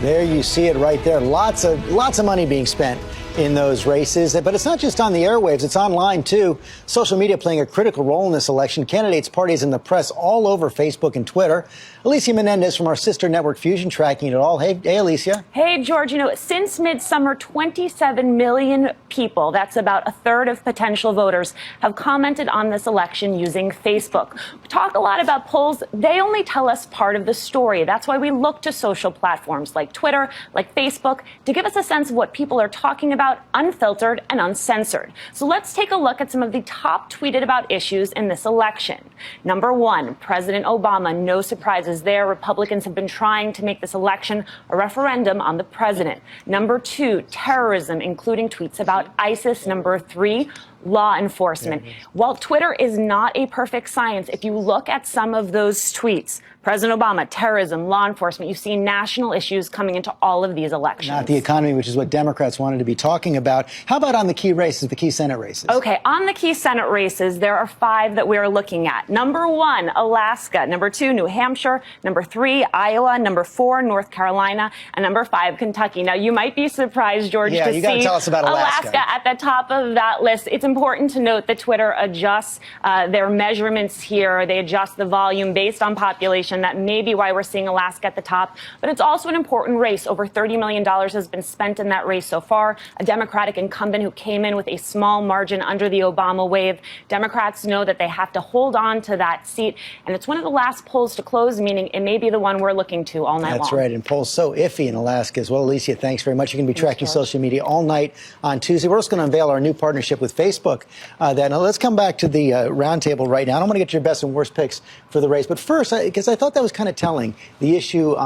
There you see it right there. Lots of money being spent in those races. But it's not just on the airwaves, it's online too. Social media playing a critical role in this election. Candidates, parties, and the press all over Facebook and Twitter. Alicia Menendez from our sister network Fusion tracking it all. Hey, Alicia. Hey, George. You know, since midsummer, 27 million people, that's about a third of potential voters, have commented on this election using Facebook. We talk a lot about polls. They only tell us part of the story. That's why we look to social platforms like Twitter, like Facebook, to give us a sense of what people are talking about, unfiltered and uncensored. So let's take a look at some of the top tweeted about issues in this election. Number one, President Obama. No surprises there. Republicans have been trying to make this election a referendum on the president. Number two, terrorism, including tweets about ISIS. Number three, law enforcement. While Twitter is not a perfect science, if you look at some of those tweets, President Obama, terrorism, law enforcement, you see national issues coming into all of these elections. Not the economy, which is what Democrats wanted to be talking about. How about on the key races, the key Senate races? Okay, on the key Senate races, there are 5 that we're looking at. Number 1, Alaska. Number 2, New Hampshire. Number 3, Iowa. Number 4, North Carolina. And number 5, Kentucky. Now, you might be surprised, George, to see tell us about Alaska at the top of that list. It's important to note that Twitter adjusts their measurements here. They adjust the volume based on population. That may be why we're seeing Alaska at the top. But it's also an important race. Over $30 million has been spent in that race so far. A Democratic incumbent who came in with a small margin under the Obama wave. Democrats know that they have to hold on to that seat. And it's one of the last polls to close, meaning it may be the one we're looking to all night long. That's right. And polls so iffy in Alaska as well. Alicia, thanks very much. You're going to be tracking social media all night on Tuesday. We're also going to unveil our new partnership with Facebook. Now, let's come back to the roundtable right now. I don't want to get your best and worst picks for the race. But first, because I thought that was kind of telling, the issues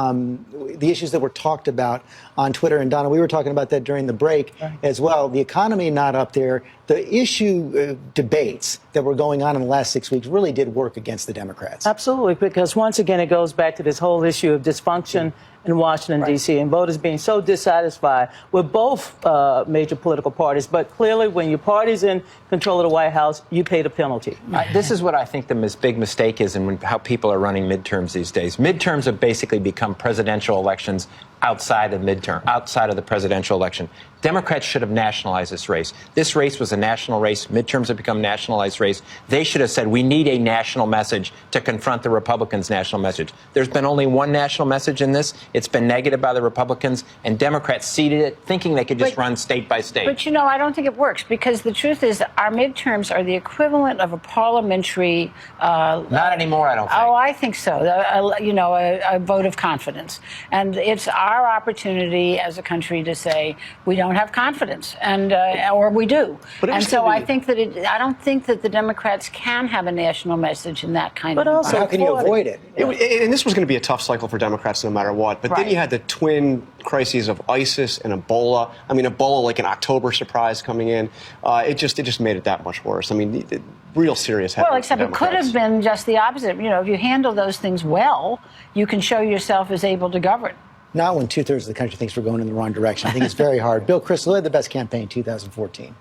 that were talked about on Twitter. And Donna, we were talking about that during the break as well. The economy not up there. The issue debates that were going on in the last 6 weeks really did work against the Democrats. Absolutely, because once again, it goes back to this whole issue of dysfunction in Washington, D.C., and voters being so dissatisfied with both major political parties. But clearly, when your party's in control of the White House, you pay the penalty. This is what I think the big mistake is in how people are running midterms these days. Midterms have basically become presidential elections outside of the presidential election. Democrats should have nationalized this race. This race was a national race. Midterms have become nationalized race. They should have said, we need a national message to confront the Republicans' national message. There's been only one national message in this. It's been negative by the Republicans, and Democrats ceded it, thinking they could just run state by state. But, you know, I don't think it works, because the truth is our midterms are the equivalent of a parliamentary... Not anymore, I don't think. Oh, I think so. A vote of confidence. And it's our opportunity as a country to say we don't have confidence, and or we do. And so I think that I don't think that the Democrats can have a national message in that kind of also, how can you avoid it? And this was going to be a tough cycle for Democrats no matter what. But then you had the twin crises of ISIS and Ebola. I mean, Ebola, like an October surprise coming in. It just made it that much worse. I mean, real serious headwinds. Well, except it could have been just the opposite. You know, if you handle those things well, you can show yourself as able to govern. Not when 2/3 of the country thinks we're going in the wrong direction. I think it's very hard. Bill, Kristol, who had the best campaign in 2014?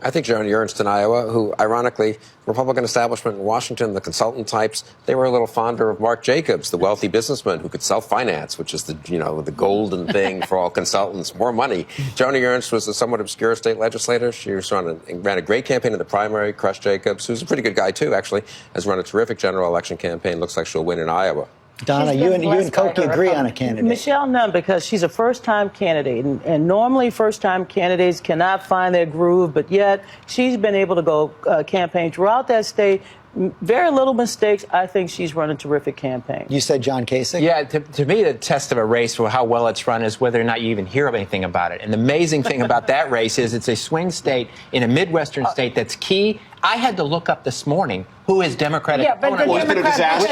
I think Joni Ernst in Iowa, who, ironically, Republican establishment in Washington, the consultant types, they were a little fonder of Mark Jacobs, the wealthy businessman who could self-finance, which is the golden thing for all consultants, more money. Joni Ernst was a somewhat obscure state legislator. She ran a great campaign in the primary, crushed Jacobs, who's a pretty good guy, too, actually, has run a terrific general election campaign. Looks like she'll win in Iowa. Donna, you and Cokie agree on a candidate. Michelle, none, because she's a first-time candidate. And normally first-time candidates cannot find their groove, but yet she's been able to go campaign throughout that state. Very little mistakes. I think she's run a terrific campaign. You said John Kasich? Yeah, to me, the test of a race for how well it's run is whether or not you even hear of anything about it. And the amazing thing about that race is it's a swing state in a Midwestern state that's key. I had to look up this morning who his Democratic opponent was. It's been a disaster.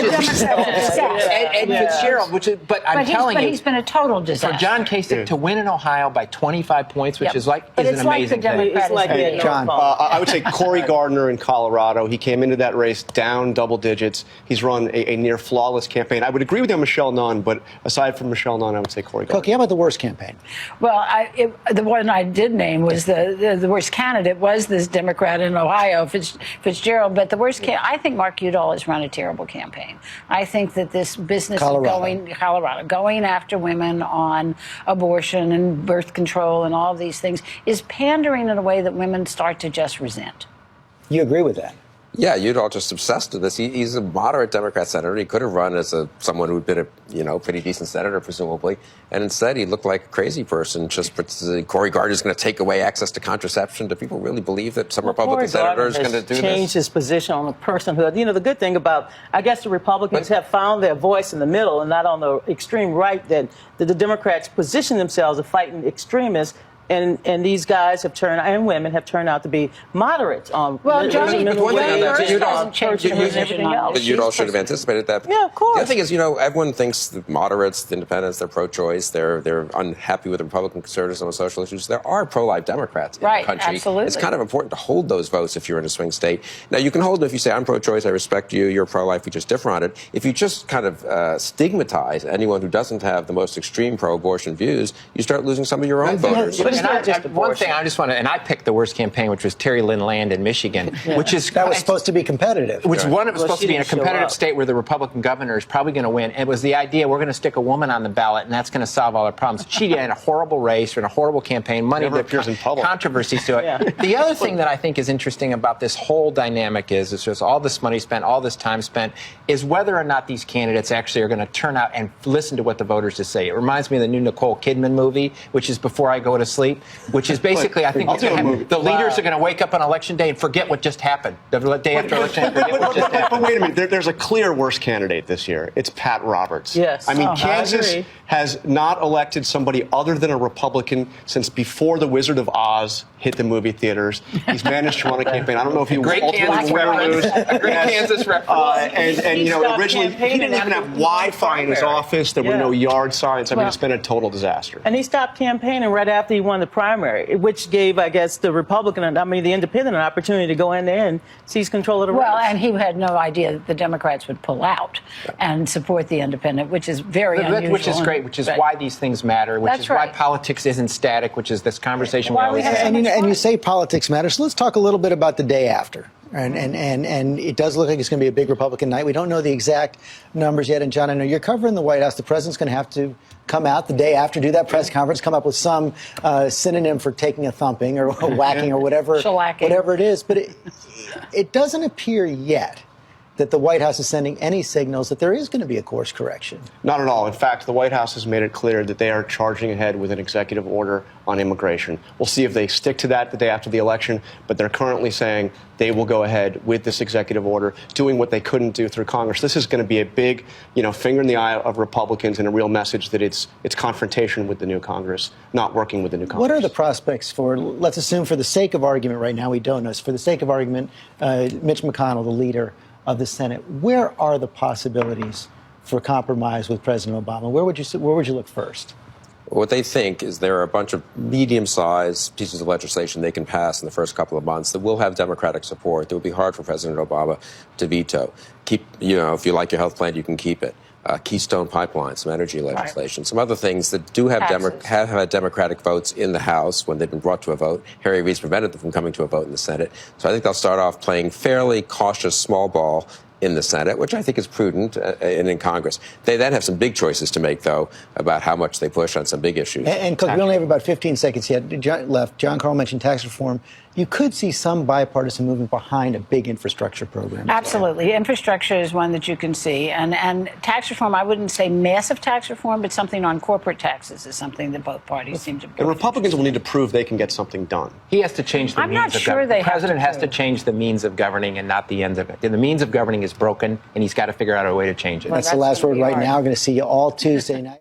And Fitzgerald, but I'm telling you, he's been a total disaster. For John Kasich to win in Ohio by 25 points, which is an amazing thing. It's like John, I would say Cory Gardner in Colorado. He came into that race race, down double digits. He's run a near flawless campaign. I would agree with you on Michelle Nunn, but aside from Michelle Nunn, I would say Corie Gardner. Cokie, how about the worst campaign? Well, the one I did name was the worst candidate was this Democrat in Ohio, Fitzgerald. But the worst I think Mark Udall has run a terrible campaign. I think that this business of going after women on abortion and birth control and all of these things is pandering in a way that women start to just resent. You agree with that? Yeah, Udall just obsessed with this. He's a moderate Democrat senator. He could have run as someone who'd been a pretty decent senator, presumably, and instead he looked like a crazy person. Just Corie Gardner's going to take away access to contraception. Do people really believe that some Republican senator is going to do this? Changed his position on the personhood. You know, the good thing about, I guess, the Republicans have found their voice in the middle and not on the extreme right. That the Democrats position themselves as fighting extremists. And these guys have turned, and women have turned out to be moderates. Well, Johnny, Udall should have anticipated that. Yeah, of course. The other thing is, everyone thinks the moderates, the independents, they're pro-choice, they're unhappy with the Republican conservatives on social issues. There are pro-life Democrats in the country. Absolutely. It's kind of important to hold those votes if you're in a swing state. Now, you can hold them if you say, I'm pro-choice, I respect you, you're pro-life, we just differ on it. If you just kind of stigmatize anyone who doesn't have the most extreme pro-abortion views, you start losing some of your own voters. One thing I just want to, and I picked the worst campaign, which was Terry Lynn Land in Michigan, which is that was supposed to be competitive. Which one it was supposed to be in a competitive state where the Republican governor is probably going to win. It was the idea we're going to stick a woman on the ballot and that's going to solve all our problems. She had a horrible race or a horrible campaign, money appears in public, controversies to it. The other thing that I think is interesting about this whole dynamic is just all this money spent, all this time spent, is whether or not these candidates actually are going to turn out and listen to what the voters just say. It reminds me of the new Nicole Kidman movie, which is Before I Go to Sleep, which is basically, I think the leaders are going to wake up on Election Day and forget what just happened. The day after Election Day, forget what just happened. But wait a minute, there's a clear worst candidate this year. It's Pat Roberts. Yes. I mean, Kansas has not elected somebody other than a Republican since before The Wizard of Oz hit the movie theaters. He's managed to run a campaign. I don't know if he ultimately will lose. A great Kansas reference. Originally, he didn't even have Wi-Fi in his office. There were no yard signs. I mean, it's been a total disaster. And he stopped campaigning right after he won the primary, which gave, I guess, the the independent an opportunity to go in there and seize control of the race. Well, and he had no idea that the Democrats would pull out and support the independent, which is very unusual. Which is great, which is why these things matter, which is why politics isn't static, which is this conversation we always have. And you say politics matter, so let's talk a little bit about the day after. And it does look like it's going to be a big Republican night. We don't know the exact numbers yet. And, John, I know you're covering the White House. The president's going to have to come out the day after, do that press conference, come up with some synonym for taking a thumping or whacking or whatever it is. But it doesn't appear yet that the White House is sending any signals that there is going to be a course correction. Not at all. In fact, the White House has made it clear that they are charging ahead with an executive order on immigration. We'll see if they stick to that the day after the election, but they're currently saying they will go ahead with this executive order, doing what they couldn't do through Congress. This is going to be a big, finger in the eye of Republicans and a real message that it's confrontation with the new Congress, not working with the new Congress. What are the prospects for, let's assume for the sake of argument right now, we don't know, for the sake of argument, Mitch McConnell, the leader of the Senate, where are the possibilities for compromise with President Obama? Where would you look first? What they think is there are a bunch of medium-sized pieces of legislation they can pass in the first couple of months that will have Democratic support. That would be hard for President Obama to veto. If you like your health plan, you can keep it. Keystone Pipeline, some energy legislation, some other things that do have had Democratic votes in the House when they've been brought to a vote. Harry Reid's prevented them from coming to a vote in the Senate. So I think they'll start off playing fairly cautious small ball in the Senate, which I think is prudent, and in Congress. They then have some big choices to make, though, about how much they push on some big issues. And Cook, we only have about 15 seconds left. John Carl mentioned tax reform. You could see some bipartisan movement behind a big infrastructure program. Absolutely. Infrastructure is one that you can see. And tax reform, I wouldn't say massive tax reform, but something on corporate taxes is something that both parties seem to be. And Republicans will need to prove they can get something done. He has to change the means of governing. The president has to change the means of governing and not the ends of it. And the means of governing is broken, and he's got to figure out a way to change it. That's the last word right now. We're going to see you all Tuesday night.